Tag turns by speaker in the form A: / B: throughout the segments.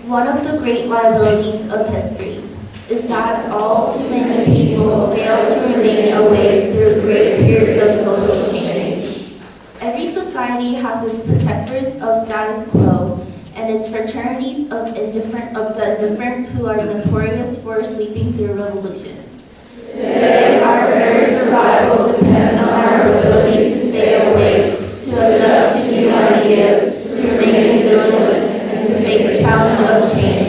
A: One of the great liabilities of history is that all too many people fail to remain awake through great periods of social change. Every society has its protectors of status quo and its fraternities of the indifferent who are notorious for sleeping through revolutions. Today, our very survival depends on our ability to stay awake, to adjust to new ideas, to remain vigilant, and to face the challenge of change.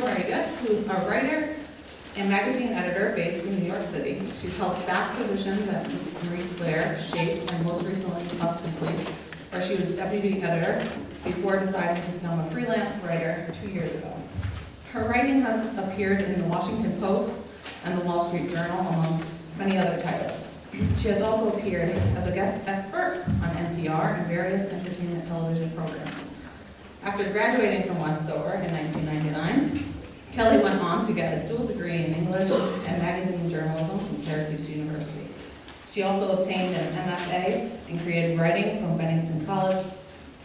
B: Marages, who's a writer and magazine editor based in New York City. She's held staff positions at Marie Claire, Shape, and most recently Us Weekly, where she was deputy editor before deciding to become a freelance writer 2 years ago. Her writing has appeared in the Washington Post and the Wall Street Journal, among many other titles. She has also appeared as a guest expert on NPR and various entertainment television programs. After graduating from Westover in 1999, Kelly went on to get a dual degree in English and magazine journalism from Syracuse University. She also obtained an MFA in creative writing from Bennington College.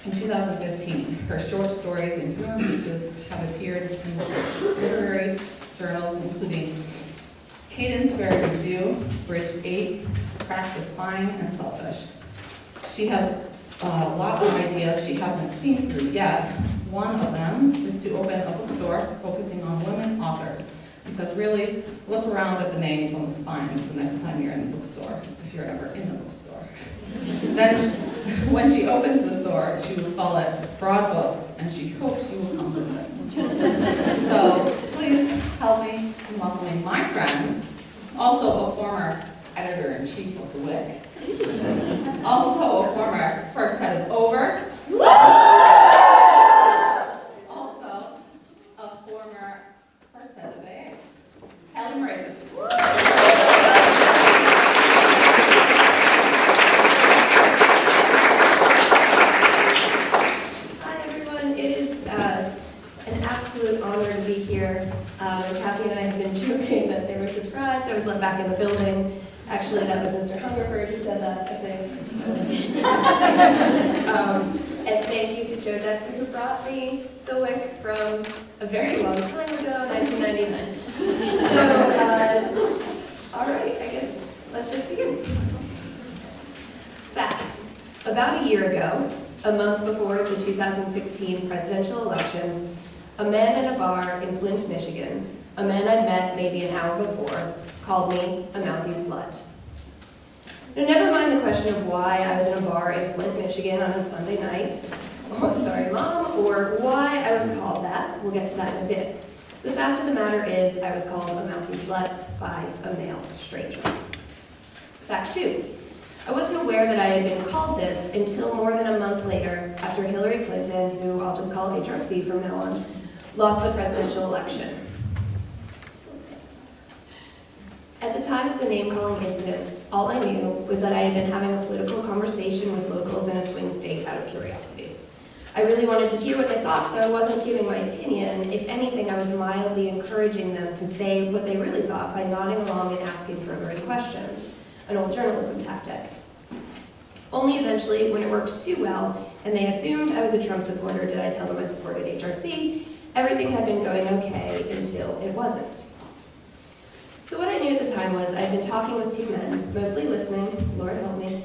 B: In 2015, her short stories and humor pieces have appeared in literary journals including Hayden's Fair Review, Bridge 8, Practice Fine, and Selfish. She has a lot of ideas she hasn't seen through yet. One of them is to open a bookstore focusing on women authors. Because really, look around at the names on the spines the next time you're in the bookstore, if you're ever in the bookstore. Then, when she opens the store, she will call it Broad Books, and she hopes you will come visit. So, please help me in welcoming my friend, also a former editor-in-chief of The Wick, also a former first head of Overs, also a former first head of AA, Kelly Marages.
C: Hi everyone, it is an absolute honor to be here. Kathy and I have been joking that they were surprised I was let back in the building. Actually, that was Mr. Hungerford who said that, I think. And thank you to Joe Dexter who brought me the Wick from a very long time ago, 1999. So, all right, I guess let's just begin. Fact: about a year ago, a month before the 2016 presidential election, a man in a bar in Flint, Michigan, a man I'd met maybe an hour before, called me a mouthy slut. Now, never mind the question of why I was in a bar in Flint, Michigan on a Sunday night, oh, sorry, Mom, or why I was called that. We'll get to that in a bit. The fact of the matter is I was called a mouthy slut by a male stranger. Fact 2. I wasn't aware that I had been called this until more than a month later, after Hillary Clinton, who I'll just call HRC from now on, lost the presidential election. At the time of the name-calling incident, all I knew was that I had been having a political conversation with locals in a swing state out of curiosity. I really wanted to hear what they thought, so I wasn't giving my opinion. If anything, I was mildly encouraging them to say what they really thought by nodding along and asking further questions, an old journalism tactic. Only eventually, when it worked too well, and they assumed I was a Trump supporter, did I tell them I supported HRC. Everything had been going okay until it wasn't. So what I knew at the time was I had been talking with two men, mostly listening, Lord help me,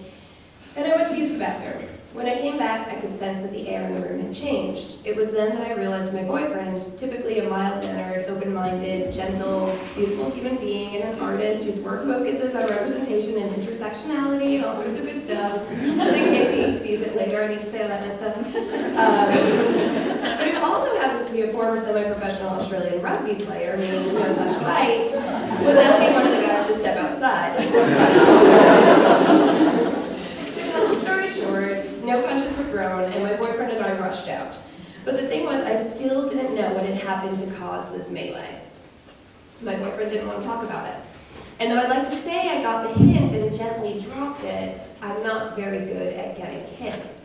C: and I went to use the bathroom. When I came back, I could sense that the air in the room had changed. It was then that I realized my boyfriend, typically a mild-mannered, open-minded, gentle, beautiful human being and an artist whose work focuses on representation and intersectionality and all sorts of good stuff, just in case he sees it later, I need to say all that kind of stuff. But who also happens to be a former semi-professional Australian rugby player, meaning he knows how to fight, was asking one of the guys to step outside. Story short, no punches were thrown, and my boyfriend and I rushed out. But the thing was, I still didn't know what had happened to cause this melee. My boyfriend didn't want to talk about it. And though I'd like to say I got the hint and gently dropped it, I'm not very good at getting hints.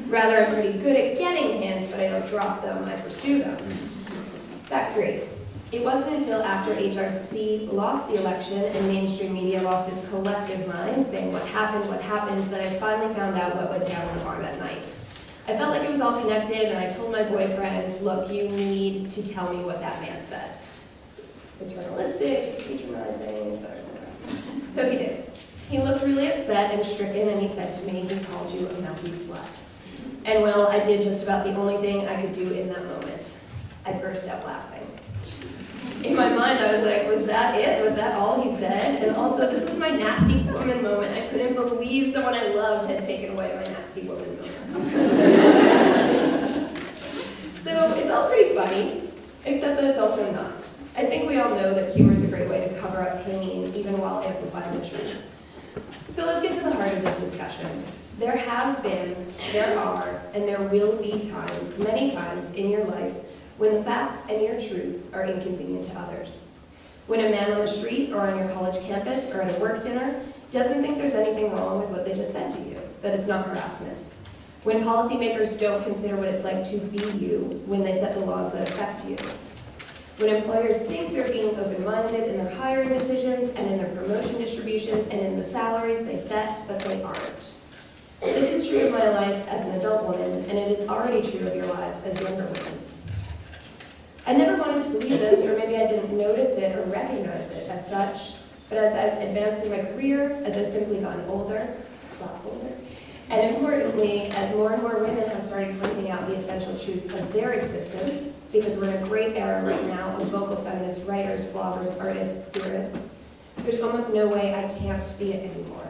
C: Rather, I'm pretty good at getting hints, but I don't drop them, I pursue them. Fact 3. It wasn't until after HRC lost the election and mainstream media lost its collective mind, saying what happened, that I finally found out what went down in the bar that night. I felt like it was all connected, and I told my boyfriend, look, you need to tell me what that man said. It's paternalistic, patronizing, etc. So he did. He looked really upset and stricken, and he said to me, he called you a mouthy slut. And well, I did just about the only thing I could do in that moment. I burst out laughing. In my mind, I was like, was that it? Was that all he said? And also, this was my nasty woman moment. I couldn't believe someone I loved had taken away my nasty woman moment. So it's all pretty funny, except that it's also not. I think we all know that humor is a great way to cover up pain, even while amplifying the truth. So let's get to the heart of this discussion. There have been, there are, and there will be times, many times in your life, when the facts and your truths are inconvenient to others. When a man on the street or on your college campus or at a work dinner doesn't think there's anything wrong with what they just said to you, that it's not harassment. when policymakers don't consider what it's like to be you when they set the laws that affect you, when employers think they're being open-minded in their hiring decisions and in their promotion distributions and in the salaries they set, but they aren't. This is true of my life as an adult woman, and it is already true of your lives as younger women. I never wanted to believe this, or maybe I didn't notice it or recognize it as such, but as I've advanced in my career, as I've simply gotten older, a lot older, and importantly, as more and more women have started pointing out the essential truths of their existence, because we're in a great era right now of vocal feminist writers, bloggers, artists, theorists, there's almost no way I can't see it anymore.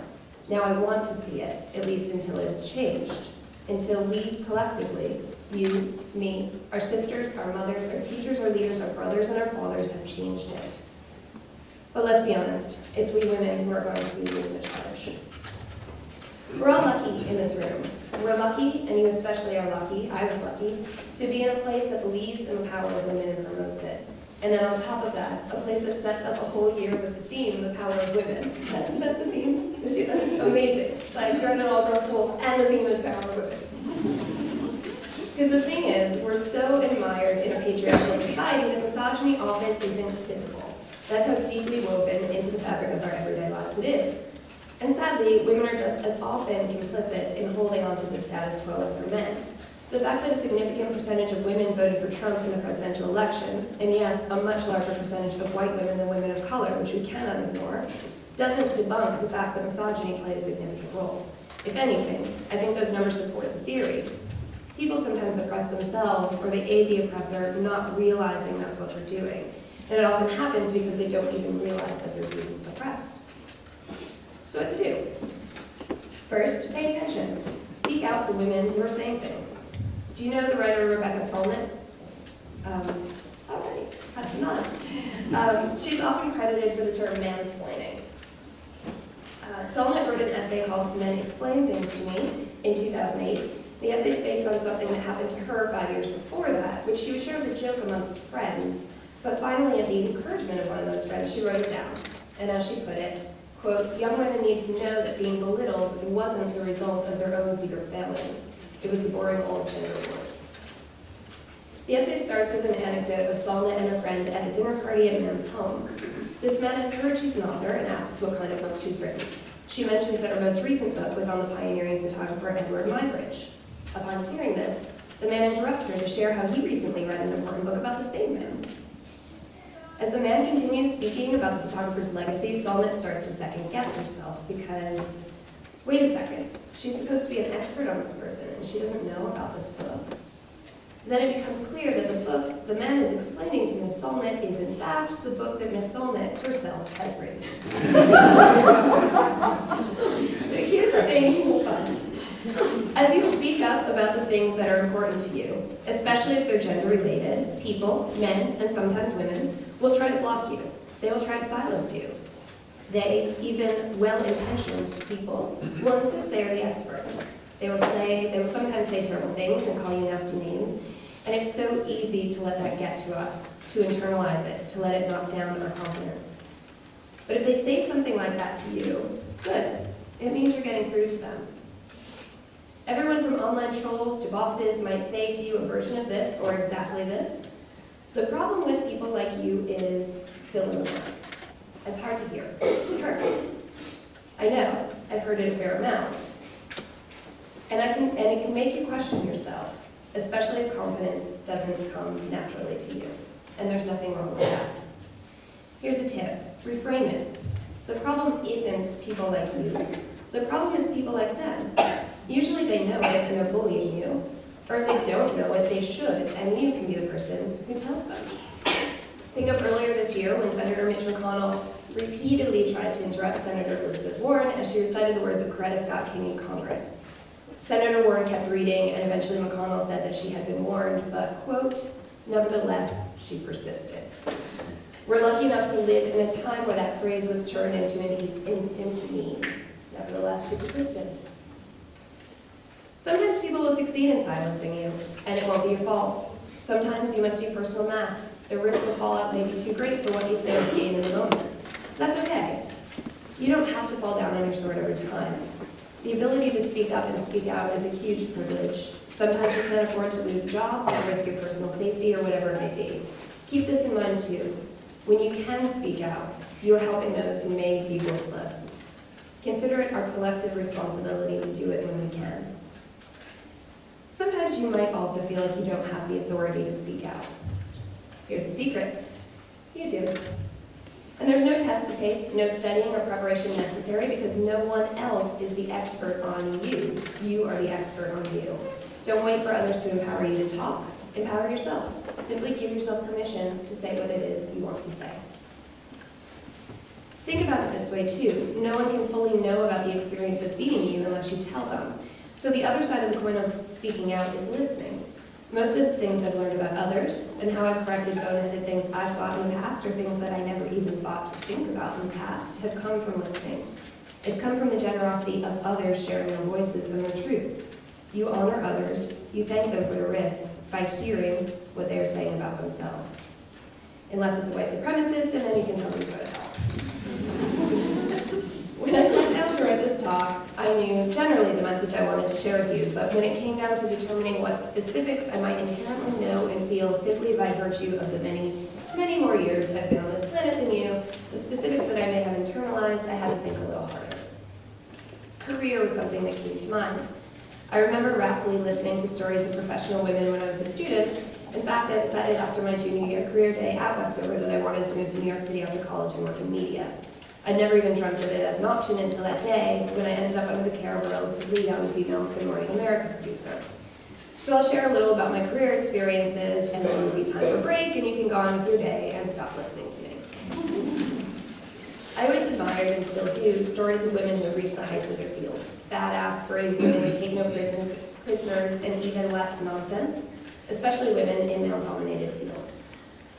C: Now I want to see it, at least until it is changed. Until we collectively, you, me, our sisters, our mothers, our teachers, our leaders, our brothers, and our fathers have changed it. But let's be honest, it's we women who are going to be leading the charge. We're all lucky in this room. We're lucky, and you especially are lucky, I was lucky, to be in a place that believes in the power of women and promotes it. And then on top of that, a place that sets up a whole year with the theme, the power of women. Is that the theme? That's amazing. It's like you're in an all-girls school, and the theme is power of women. Because the thing is, we're so admired in a patriarchal society that misogyny often isn't visible. That's how deeply woven into the fabric of our everyday lives it is. And sadly, women are just as often complicit in holding on to the status quo as are men. The fact that a significant percentage of women voted for Trump in the presidential election, and yes, a much larger percentage of white women than women of color, which we cannot ignore, doesn't debunk the fact that misogyny plays a significant role. If anything, I think those numbers support the theory. People sometimes oppress themselves, or they aid the oppressor, not realizing that's what they're doing. And it often happens because they don't even realize that they're being oppressed. So what to do? First, pay attention. Seek out the women who are saying things. Do you know the writer Rebecca Solnit? Alrighty, that's nuts. She's often credited for the term mansplaining. Solnit wrote an essay called Men Explain Things to Me in 2008. The essay is based on something that happened to her 5 years before that, which she would share as a joke amongst friends, but finally at the encouragement of one of those friends, she wrote it down. And as she put it, quote, young women need to know that being belittled wasn't the result of their own secret failings. It was the boring old gender wars. The essay starts with an anecdote of Solnit and a friend at a dinner party at a man's home. This man has heard she's an author and asks what kind of book she's written. She mentions that her most recent book was on the pioneering photographer Edward Mybridge. Upon hearing this, the man interrupts her to share how he recently read an important book about the same man. As the man continues speaking about the photographer's legacy, Solnit starts to second-guess herself because, wait a second, she's supposed to be an expert on this person and she doesn't know about this book. Then it becomes clear that the book the man is explaining to Miss Solnit is in fact the book that Miss Solnit herself has written. Here's the thing, fun. As you speak up about the things that are important to you, especially if they're gender-related, people, men, and sometimes women, will try to block you. They will try to silence you. They, even well-intentioned people, will insist they are the experts. They will sometimes say terrible things and call you nasty names, and it's so easy to let that get to us, to internalize it, to let it knock down our confidence. But if they say something like that to you, good. It means you're getting through to them. Everyone from online trolls to bosses might say to you a version of this or exactly this. The problem with people like you is fill in the blank. It's hard to hear. It hurts. I know. I've heard it a fair amount. And it can make you question yourself, especially if confidence doesn't come naturally to you. And there's nothing wrong with that. Here's a tip. Reframe it. The problem isn't people like you. The problem is people like them. Usually they know it and they're bullying you. Or if they don't know it, they should, and you can be the person who tells them. Think of earlier this year when Senator Mitch McConnell repeatedly tried to interrupt Senator Elizabeth Warren as she recited the words of Coretta Scott King in Congress. Senator Warren kept reading, and eventually McConnell said that she had been warned, but, quote, nevertheless, she persisted. We're lucky enough to live in a time where that phrase was turned into an instant meme. Nevertheless, she persisted. Sometimes people will succeed in silencing you, and it won't be your fault. Sometimes you must do personal math. The risk of fallout may be too great for what you stand to gain in the moment. That's okay. You don't have to fall down on your sword every time. The ability to speak up and speak out is a huge privilege. Sometimes you can't afford to lose a job or risk your personal safety or whatever it may be. Keep this in mind too. When you can speak out, you are helping those who may be voiceless. Consider it our collective responsibility to do it when we can. Sometimes you might also feel like you don't have the authority to speak out. Here's a secret. You do. And there's no test to take, no studying or preparation necessary because no one else is the expert on you. You are the expert on you. Don't wait for others to empower you to talk. Empower yourself. Simply give yourself permission to say what it is you want to say. Think about it this way too. No one can fully know about the experience of being you unless you tell them. So the other side of the coin of speaking out is listening. Most of the things I've learned about others and how I've corrected boneheaded things I've thought in the past or things that I never even thought to think about in the past have come from listening. It's come from the generosity of others sharing their voices and their truths. You honor others, you thank them for their risks by hearing what they're saying about themselves. Unless it's a white supremacist, and then you can tell them to go to hell. When I sat down to write this talk, I knew generally the message I wanted to share with you, but when it came down to determining what specifics I might inherently know and feel simply by virtue of the many, many more years I've been on this planet than you, the specifics that I may have internalized, I had to think a little harder. Career was something that came to mind. I remember rapidly listening to stories of professional women when I was a student. In fact, I decided after my junior year career day at Westover that I wanted to move to New York City after college and work in media. I'd never even dreamt of it as an option until that day when I ended up under the care of a relatively young female Good Morning America producer. So I'll share a little about my career experiences, and then it'll be time for break, and you can go on with your day and stop listening to me. I always admired, and still do, stories of women who have reached the heights of their fields. Badass, brave women who take no prisoners, and even less nonsense, especially women in male-dominated fields.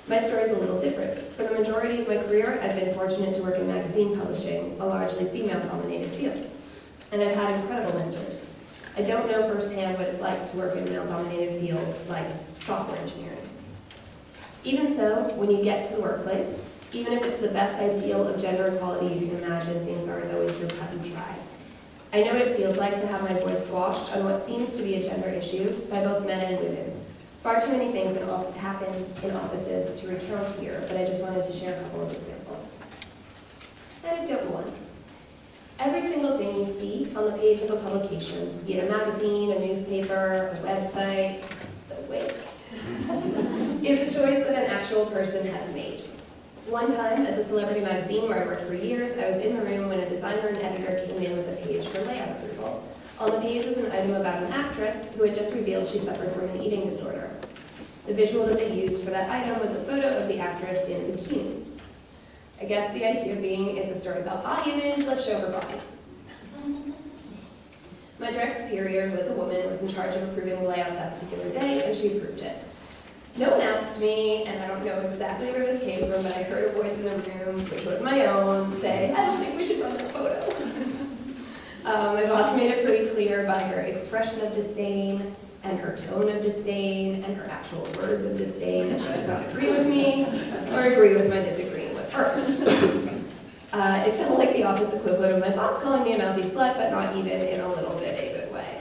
C: My story is a little different. For the majority of my career, I've been fortunate to work in magazine publishing, a largely female-dominated field. And I've had incredible mentors. I don't know firsthand what it's like to work in male-dominated fields like software engineering. Even so, when you get to the workplace, even if it's the best ideal of gender equality you can imagine, things aren't always so cut and dry. I know what it feels like to have my voice squashed on what seems to be a gender issue by both men and women. Far too many things happen in offices to recount here, but I just wanted to share a couple of examples. Anecdote 1. Every single thing you see on the page of a publication, be it a magazine, a newspaper, a website, is a choice that an actual person has made. One time at the Celebrity magazine where I worked for years, I was in the room when a designer and editor came in with a page for layout approval. On the page was an item about an actress who had just revealed she suffered from an eating disorder. The visual that they used for that item was a photo of the actress in a bikini. I guess the idea being it's a story about body image, let's show her body. My direct superior, who was a woman, was in charge of approving the layouts that particular day, and she approved it. No one asked me, and I don't know exactly where this came from, but I heard a voice in the room, which was my own, say, I don't think we should run that photo. My boss made it pretty clear by her expression of disdain, and her tone of disdain, and her actual words of disdain that she did not agree with me, or agree with my disagreeing with her. It felt like the office equivalent of my boss calling me a mouthy slut, but not even in a little bit a good way.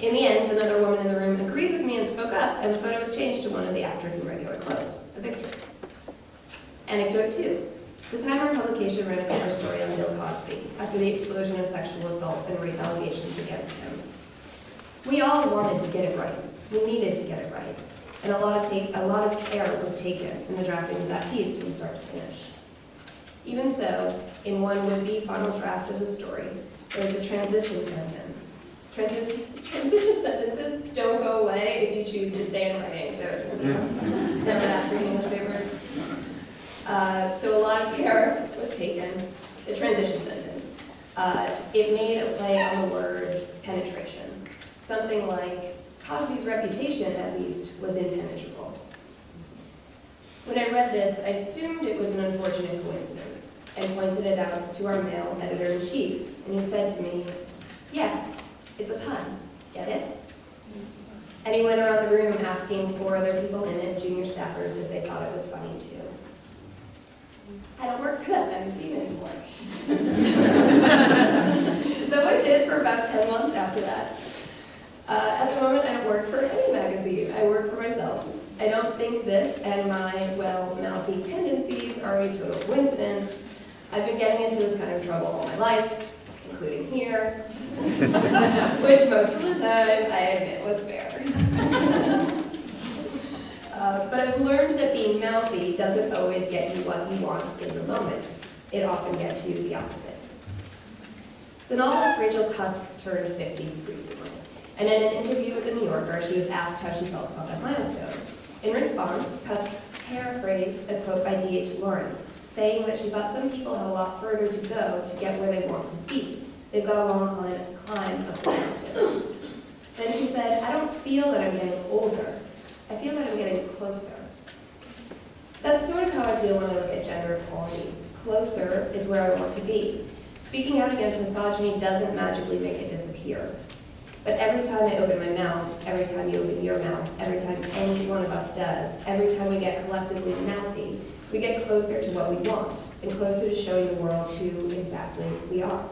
C: In the end, another woman in the room agreed with me and spoke up, and the photo was changed to one of the actors in regular clothes. A victory. Anecdote 2. The time our publication ran a cover story on Bill Cosby after the explosion of sexual assault and rape allegations against him. We all wanted to get it right. We needed to get it right. And a lot of care was taken in the drafting of that piece from start to finish. Even so, in one would-be final draft of the story, there was a transition sentence. Transition sentences don't go away if you choose to stay in writing, so just remember that for English papers. So a lot of care was taken. The transition sentence. It made a play on the word penetration. Something like, Cosby's reputation, at least, was impenetrable. When I read this, I assumed it was an unfortunate coincidence, and pointed it out to our male editor-in-chief, and he said to me, yeah, it's a pun, get it? And he went around the room asking for other people in it, junior staffers, if they thought it was funny too. I don't work for that magazine anymore. Though I did for about 10 months after that. At the moment, I don't work for any magazine. I work for myself. I don't think this and my, well, mouthy tendencies are a total coincidence. I've been getting into this kind of trouble all my life, including here, which most of the time I admit was fair. But I've learned that being mouthy doesn't always get you what you want in the moment. It often gets you the opposite. The novelist Rachel Cusk turned 50 recently, and in an interview with The New Yorker, she was asked how she felt about that milestone. In response, Cusk paraphrased a quote by D.H. Lawrence, saying that she thought some people have a lot further to go to get where they want to be. They've got a long climb up the mountain. Then she said, I don't feel that I'm getting older. I feel that I'm getting closer. That's sort of how I feel when I look at gender equality. Closer is where I want to be. Speaking out against misogyny doesn't magically make it disappear. But every time I open my mouth, every time you open your mouth, every time any one of us does, every time we get collectively mouthy, we get closer to what we want and closer to showing the world who exactly we are.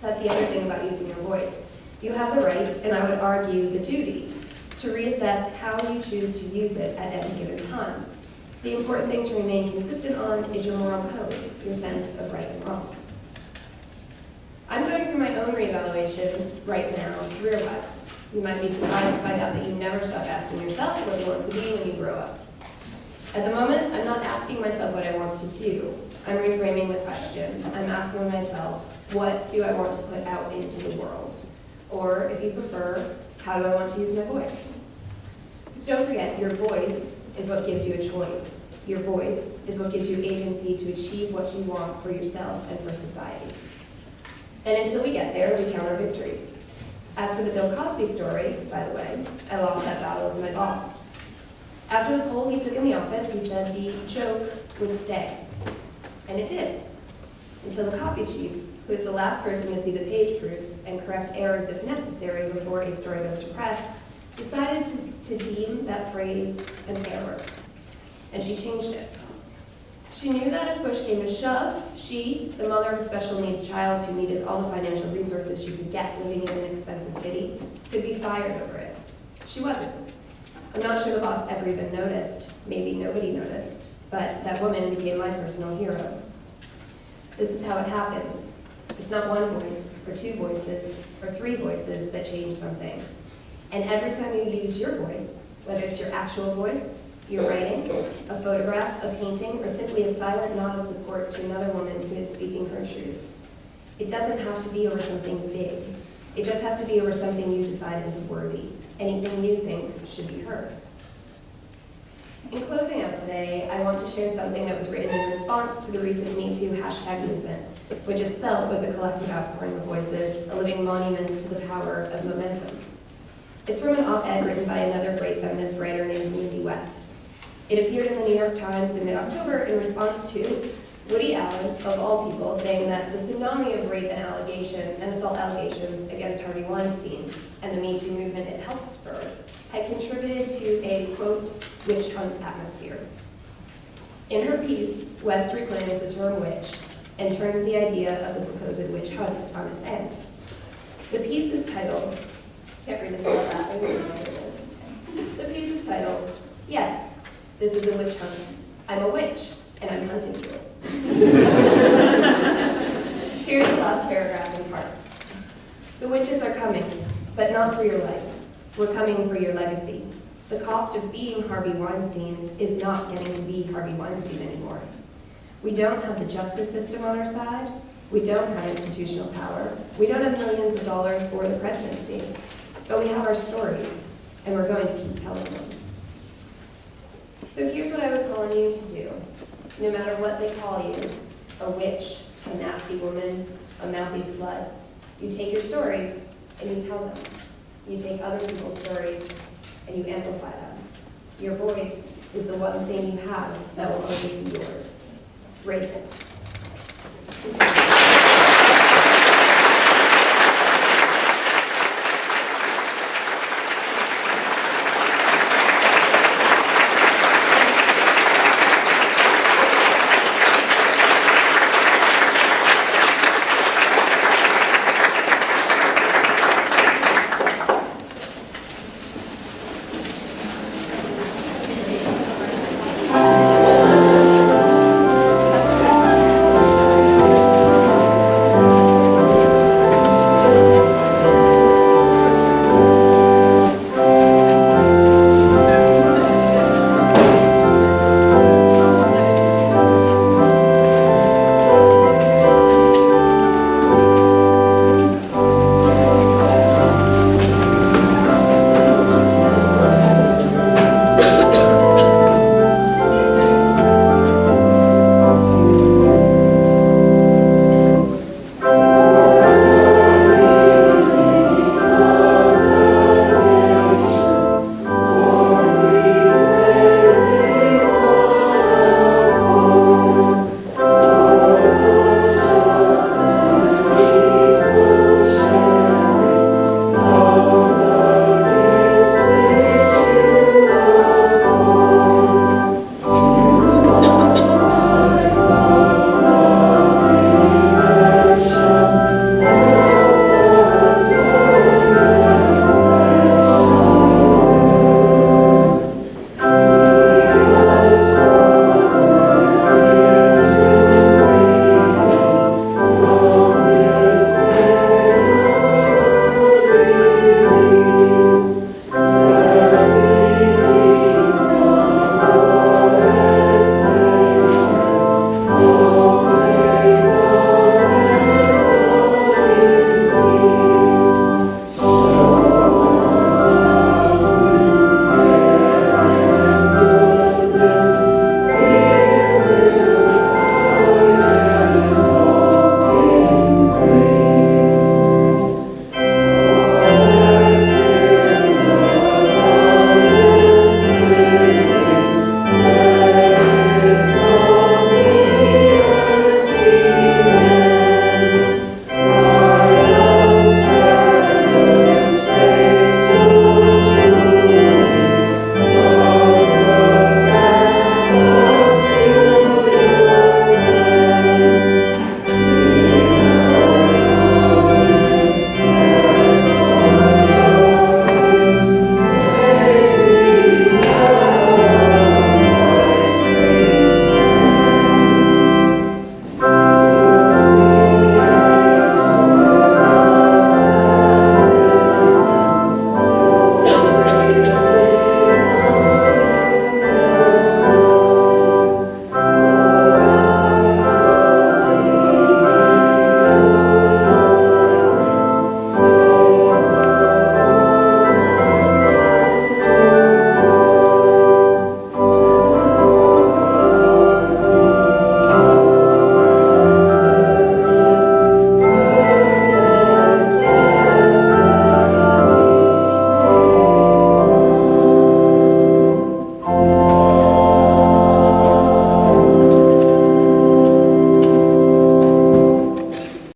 C: That's the other thing about using your voice. You have the right, and I would argue the duty, to reassess how you choose to use it at any given time. The important thing to remain consistent on is your moral code, your sense of right and wrong. I'm going through my own reevaluation right now, career-wise. You might be surprised to find out that you never stop asking yourself what you want to be when you grow up. At the moment, I'm not asking myself what I want to do. I'm reframing the question. I'm asking myself, what do I want to put out into the world? Or, if you prefer, how do I want to use my voice? Because don't forget, your voice is what gives you a choice. Your voice is what gives you agency to achieve what you want for yourself and for society. And until we get there, we count our victories. As for the Bill Cosby story, by the way, I lost that battle with my boss. After the poll he took in the office, he said the joke would stay. And it did. Until the copy chief, who is the last person to see the page proofs and correct errors if necessary before a story goes to press, decided to deem that phrase an error. And she changed it. She knew that if push came to shove, she, the mother of a special needs child who needed all the financial resources she could get living in an expensive city, could be fired over it. She wasn't. I'm not sure the boss ever even noticed. Maybe nobody noticed. But that woman became my personal hero. This is how it happens. It's not one voice, or two voices, or three voices that change something. And every time you use your voice, whether it's your actual voice, your writing, a photograph, a painting, or simply a silent nod of support to another woman who is speaking her truth, it doesn't have to be over something big. It just has to be over something you decide is worthy. Anything you think should be heard. In closing out today, I want to share something that was written in response to the recent Me Too hashtag movement, which itself was a collective outpouring of voices, a living monument to the power of momentum. It's from an op-ed written by another great feminist writer named Lindy West. It appeared in the New York Times in mid-October in response to Woody Allen, of all people, saying that the tsunami of rape and assault allegations against Harvey Weinstein and the Me Too movement it helped spur had contributed to a, quote, witch hunt atmosphere. In her piece, West reclaims the term witch and turns the idea of the supposed witch hunt on its end. The piece is titled, can't read this out loud, the piece is titled, Yes, this is a witch hunt. I'm a witch, and I'm hunting you. Here's the last paragraph in part. The witches are coming, but not for your life. We're coming for your legacy. The cost of being Harvey Weinstein is not getting to be Harvey Weinstein anymore. We don't have the justice system on our side. We don't have institutional power. We don't have millions of dollars for the presidency. But we have our stories, and we're going to keep telling them. So here's what I would call on you to do. No matter what they call you, a witch, a nasty woman, a mouthy slut, you take your stories and you tell them. You take other people's stories and you amplify them. Your voice is the one thing you have that will always be yours. Raise it.